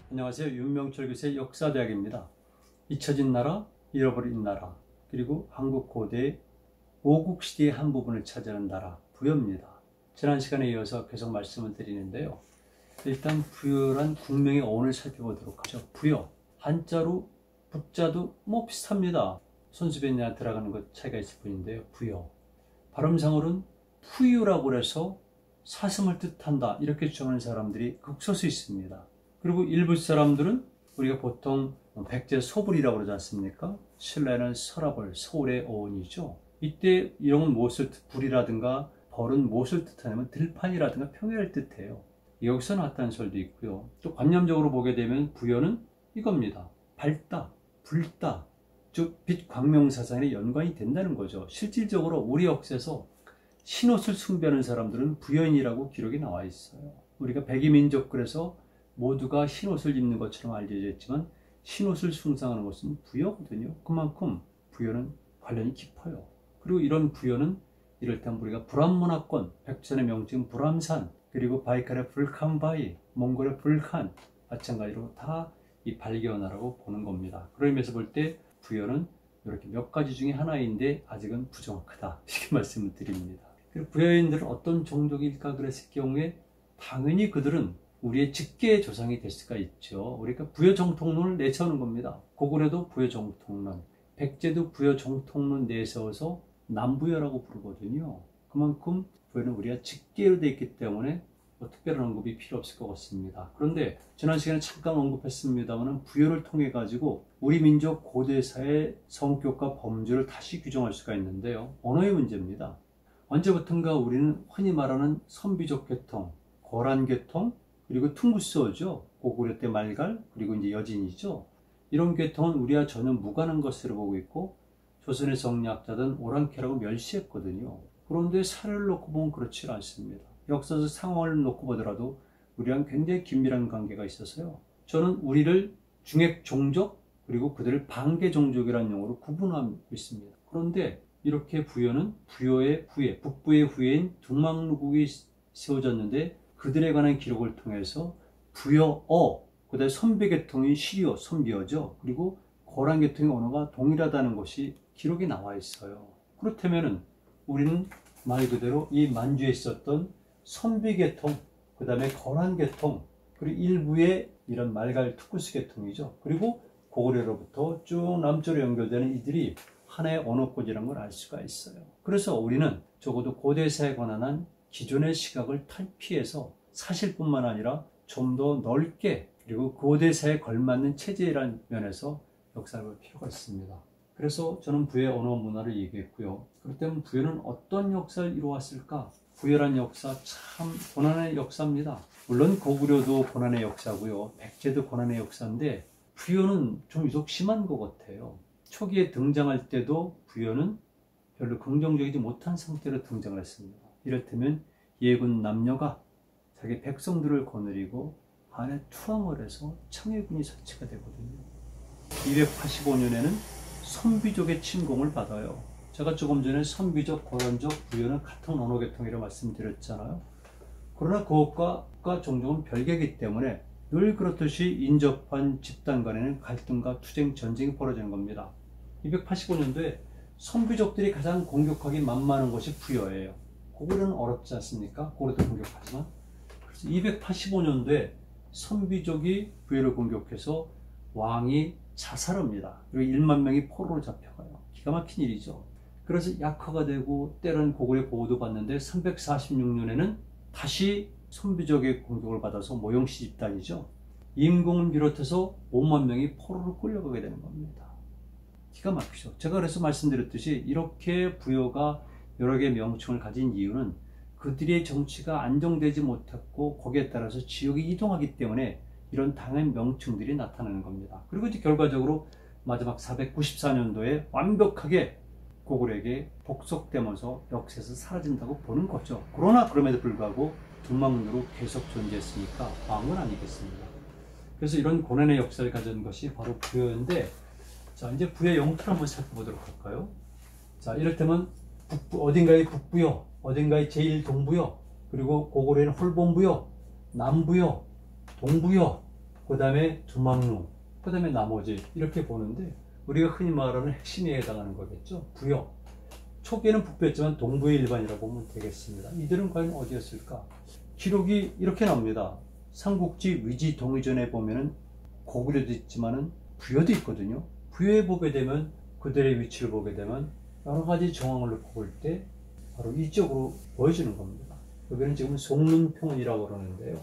안녕하세요. 윤명철 교수의 역사대학입니다. 잊혀진 나라, 잃어버린 나라, 그리고 한국 고대의 오국시대의 한 부분을 차지하는 나라, 부여입니다. 지난 시간에 이어서 계속 말씀을 드리는데요. 일단 부여란 국명의 어원을 살펴보도록 하죠. 부여, 한자로 북자도 비슷합니다. 손수변이나 들어가는 것 차이가 있을 뿐인데요. 부여, 발음상으로는 푸유라고 해서 사슴을 뜻한다 이렇게 주장하는 사람들이 극소수 있습니다. 그리고 일부 사람들은 우리가 보통 백제 소불이라고 그러지 않습니까? 신라에는 서라벌, 서울의 어원이죠. 이때 이런 무엇을 불이라든가 벌은 무엇을 뜻하냐면 들판이라든가 평야를 뜻해요. 여기서 나타난 설도 있고요. 또 관념적으로 보게 되면 부여는 이겁니다. 밝다, 붉다, 즉 빛 광명사상에 연관이 된다는 거죠. 실질적으로 우리 역사에서 흰옷을 숭배하는 사람들은 부여인이라고 기록이 나와 있어요. 우리가 백이민족 그래서 모두가 흰옷을 입는 것처럼 알려져 있지만 흰옷을 숭상하는 것은 부여거든요. 그만큼 부여는 관련이 깊어요. 그리고 이런 부여는 이를테면 우리가 불암문화권, 백전의 명칭 불암산, 그리고 바이칼의 불칸바이, 몽골의 불칸 마찬가지로 다 이 발견하라고 보는 겁니다. 그런 의미에서 볼 때 부여는 이렇게 몇 가지 중에 하나인데 아직은 부정확하다 이렇게 말씀을 드립니다. 부여인들은 어떤 종족일까 그랬을 경우에 당연히 그들은 우리의 직계의 조상이 될 수가 있죠. 우리가 부여 정통론을 내세우는 겁니다. 고구려도 부여 정통론, 백제도 부여 정통론 내세워서 남부여라고 부르거든요. 그만큼 부여는 우리가 직계로 되어 있기 때문에 특별한 언급이 필요 없을 것 같습니다. 그런데 지난 시간에 잠깐 언급했습니다만 부여를 통해 가지고 우리 민족 고대사의 성격과 범주를 다시 규정할 수가 있는데요. 언어의 문제입니다. 언제부턴가 우리는 흔히 말하는 선비족 계통, 거란 계통, 그리고 퉁구스어죠. 고구려 때 말갈, 그리고 이제 여진이죠. 이런 계통은 우리와 전혀 무관한 것으로 보고 있고 조선의 정리학자들은 오랑캐라고 멸시했거든요. 그런데 사례를 놓고 보면 그렇지 않습니다. 역사적 상황을 놓고 보더라도 우리랑 굉장히 긴밀한 관계가 있어서요. 저는 우리를 중액 종족 그리고 그들을 반계 종족이라는 용어로 구분하고 있습니다. 그런데 이렇게 부여는 부여의 후예, 북부의 후예인 둥망루국이 세워졌는데 그들에 관한 기록을 통해서 부여어, 그 다음에 선비계통인 시리어, 선비어죠. 그리고 거란계통의 언어가 동일하다는 것이 기록에 나와 있어요. 그렇다면 우리는 말 그대로 이 만주에 있었던 선비계통, 그 다음에 거란계통, 그리고 일부의 이런 말갈 투쿠스 계통이죠. 그리고 고구려로부터 쭉 남쪽으로 연결되는 이들이 하나의 언어권이라는 걸 알 수가 있어요. 그래서 우리는 적어도 고대사에 관한 기존의 시각을 탈피해서 사실뿐만 아니라 좀 더 넓게 그리고 고대사에 걸맞는 체제라는 면에서 역사를 볼 필요가 있습니다. 그래서 저는 부여의 언어 문화를 얘기했고요. 그렇다면 부여는 어떤 역사를 이루었을까? 부여란 역사 참 고난의 역사입니다. 물론 고구려도 고난의 역사고요. 백제도 고난의 역사인데 부여는 좀 유독 심한 것 같아요. 초기에 등장할 때도 부여는 별로 긍정적이지 못한 상태로 등장을 했습니다. 이를테면 예군 남녀가 자기 백성들을 거느리고 안에 투항을 해서 청해군이 설치가 되거든요. 285년에는 선비족의 침공을 받아요. 제가 조금 전에 선비족, 거란족, 부여는 같은 언어계통이라고 말씀드렸잖아요. 그러나 그것과 종족은 별개이기 때문에 늘 그렇듯이 인접한 집단 간에는 갈등과 투쟁, 전쟁이 벌어지는 겁니다. 285년도에 선비족들이 가장 공격하기 만만한 것이 부여예요. 고구려는 어렵지 않습니까? 고구려도 공격하지만. 그래서 285년도에 선비족이 부여를 공격해서 왕이 자살합니다. 그리고 1만 명이 포로로 잡혀가요. 기가 막힌 일이죠. 그래서 약화가 되고 때로는 고구려 보호도 받는데 346년에는 다시 선비족의 공격을 받아서 모용씨 집단이죠. 임공을 비롯해서 5만 명이 포로로 끌려가게 되는 겁니다. 기가 막히죠. 제가 그래서 말씀드렸듯이 이렇게 부여가 여러 개의 명칭을 가진 이유는 그들의 정치가 안정되지 못했고 거기에 따라서 지역이 이동하기 때문에 이런 다양한 명칭들이 나타나는 겁니다. 그리고 이제 결과적으로 마지막 494년도에 완벽하게 고구려에게 복속되면서 역사에서 사라진다고 보는 거죠. 그러나 그럼에도 불구하고 둥망루로 계속 존재했으니까 왕은 아니겠습니다. 그래서 이런 고난의 역사를 가진 것이 바로 부여인데, 자 이제 부여의 영토를 한번 살펴보도록 할까요? 자 이를테면 어딘가의 북부여, 어딘가의 제1동부여, 그리고 고구려에는 홀본부여, 남부여, 동부여, 그 다음에 두망루, 그 다음에 나머지 이렇게 보는데 우리가 흔히 말하는 핵심에 해당하는 거겠죠. 부여. 초기에는 북부였지만 동부의 일반이라고 보면 되겠습니다. 이들은 과연 어디였을까? 기록이 이렇게 나옵니다. 삼국지 위지 동의전에 보면은 고구려도 있지만은 부여도 있거든요. 부여에 보게 되면 그들의 위치를 보게 되면 여러 가지 정황을 놓고 볼 때 바로 이쪽으로 보여주는 겁니다. 여기는 지금 송문평이라고 그러는데요.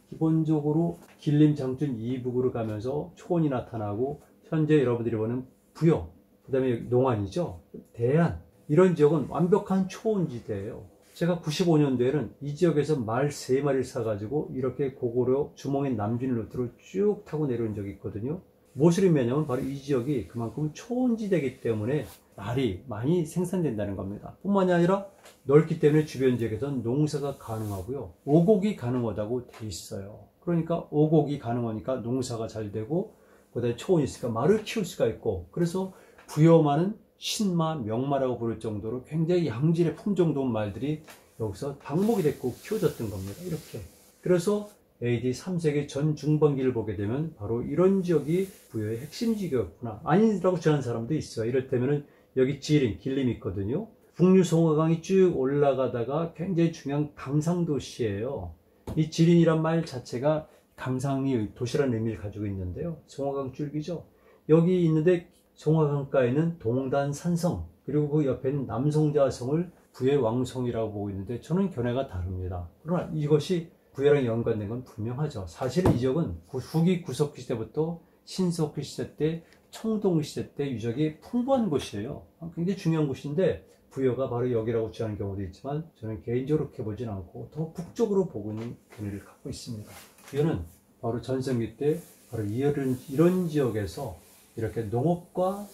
기본적으로 길림 장춘 이북으로 가면서 초원이 나타나고 현재 여러분들이 보는 부여, 그 다음에 농안이죠. 대안, 이런 지역은 완벽한 초원지대예요. 제가 95년도에는 이 지역에서 말 3마리를 사가지고 이렇게 고구려 주몽의 남진 루트를 쭉 타고 내려온 적이 있거든요. 무엇을 의미하냐면 바로 이 지역이 그만큼 초원지대이기 때문에 말이 많이 생산된다는 겁니다. 뿐만이 아니라 넓기 때문에 주변 지역에서는 농사가 가능하고요. 오곡이 가능하다고 돼 있어요. 그러니까 오곡이 가능하니까 농사가 잘 되고 그다음에 초원이 있으니까 말을 키울 수가 있고, 그래서 부여마는 신마, 명마라고 부를 정도로 굉장히 양질의 품종 좋은 말들이 여기서 방목이 됐고 키워졌던 겁니다. 이렇게. 그래서 AD 3세기 전 중반기를 보게 되면 바로 이런 지역이 부여의 핵심 지역이었구나. 아니라고 전하는 사람도 있어요. 이를테면은 여기 지린, 길림이 있거든요. 북류 송화강이 쭉 올라가다가 굉장히 중요한 강상도시예요. 이 지린이란 말 자체가 강상이 도시라는 의미를 가지고 있는데요. 송화강 줄기죠. 여기 있는데 송화강가에는 동단 산성, 그리고 그 옆에는 남송자성을 부의 왕성이라고 보고 있는데 저는 견해가 다릅니다. 그러나 이것이 부여랑 연관된 건 분명하죠. 사실은 이 지역은 후기 구석기 시대부터 신석기 시대 때, 청동 시대 때 유적이 풍부한 곳이에요. 굉장히 중요한 곳인데 부여가 바로 여기라고 주장하는 경우도 있지만 저는 개인적으로 그렇게 보진 않고 더 북쪽으로 보고 있는 견해를 갖고 있습니다. 부여는 바로 전성기 때 바로 이런 지역에서 이렇게 농업과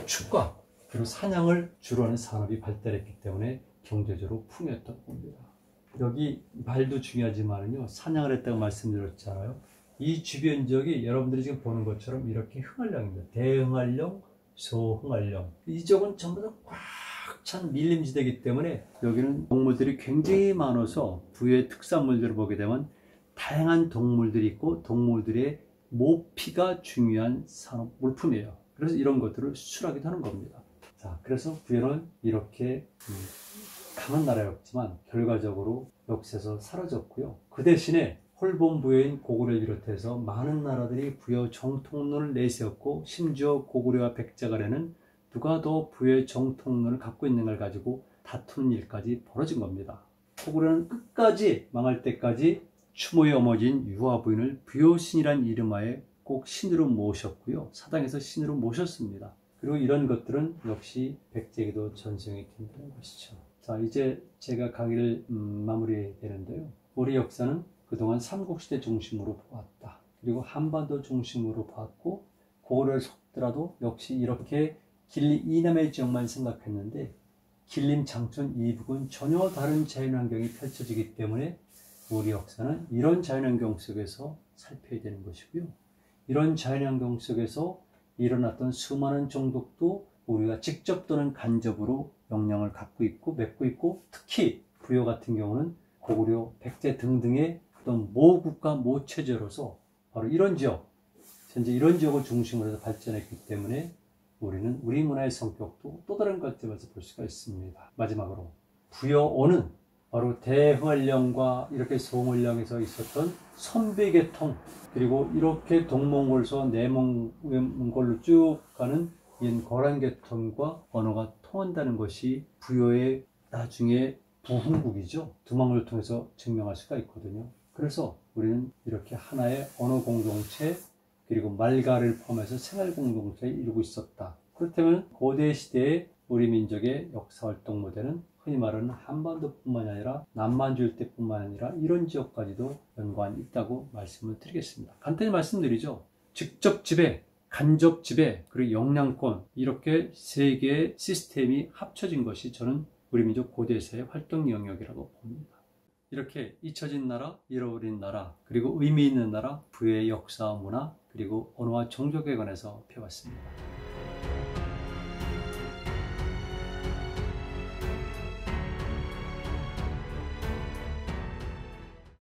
축과 그리고 사냥을 주로 하는 산업이 발달했기 때문에 경제적으로 풍요했던 겁니다. 여기 말도 중요하지만요, 사냥을 했다고 말씀드렸잖아요. 이 주변 지역이 여러분들이 지금 보는 것처럼 이렇게 흥활령입니다. 대흥활령, 소흥활령. 이 지역은 전부 다 꽉 찬 밀림지대이기 때문에 여기는 동물들이 굉장히 많아서 부여의 특산물들을 보게 되면 다양한 동물들이 있고 동물들의 모피가 중요한 산업 물품이에요. 그래서 이런 것들을 수출하기도 하는 겁니다. 자, 그래서 부여는 이렇게 강한 나라였지만 결과적으로 역사에서 사라졌고요. 그 대신에 홀본부여인 고구려를 비롯해서 많은 나라들이 부여 정통론을 내세웠고, 심지어 고구려와 백제간에는 누가 더 부여의 정통론을 갖고 있는 걸 가지고 다투는 일까지 벌어진 겁니다. 고구려는 끝까지 망할 때까지 추모의 어머니인 유화 부인을 부여신이란 이름하에 꼭 신으로 모셨고요. 사당에서 신으로 모셨습니다. 그리고 이런 것들은 역시 백제에게도 전승이 된다는 것이죠. 자, 이제 제가 강의를 마무리해야 되는데요. 우리 역사는 그동안 삼국시대 중심으로 보았다. 그리고 한반도 중심으로 봤고, 고구려를 속더라도 역시 이렇게 길리 이남의 지역만 생각했는데 길림 장춘 이북은 전혀 다른 자연환경이 펼쳐지기 때문에 우리 역사는 이런 자연환경 속에서 살펴야 되는 것이고요. 이런 자연환경 속에서 일어났던 수많은 정독도 우리가 직접 또는 간접으로 영향을 갖고 있고 맺고 있고, 특히 부여 같은 경우는 고구려, 백제 등등의 어떤 모국가 모체제로서 바로 이런 지역, 현재 이런 지역을 중심으로 해서 발전했기 때문에 우리는 우리 문화의 성격도 또 다른 관점에서 볼 수가 있습니다. 마지막으로 부여오는 바로 대흥활령과 이렇게 소흥활령에서 있었던 선배계통, 그리고 이렇게 동몽골에서 내몽골로 쭉 가는 거란계통과 언어가 통한다는 것이 부여의 나중에 부흥국이죠. 두망을 통해서 증명할 수가 있거든요. 그래서 우리는 이렇게 하나의 언어 공동체, 그리고 말가를 포함해서 생활 공동체를 이루고 있었다. 그렇다면 고대 시대의 우리 민족의 역사활동 모델은 흔히 말하는 한반도뿐만이 아니라 남만주 일대뿐만 아니라 이런 지역까지도 연관이 있다고 말씀을 드리겠습니다. 간단히 말씀드리죠. 직접 지배, 간접 지배, 그리고 영향권, 이렇게 세 개의 시스템이 합쳐진 것이 저는 우리 민족 고대사의 활동 영역이라고 봅니다. 이렇게 잊혀진 나라, 잃어버린 나라, 그리고 의미 있는 나라, 부의 역사, 문화, 그리고 언어와 종족에 관해서 배웠습니다.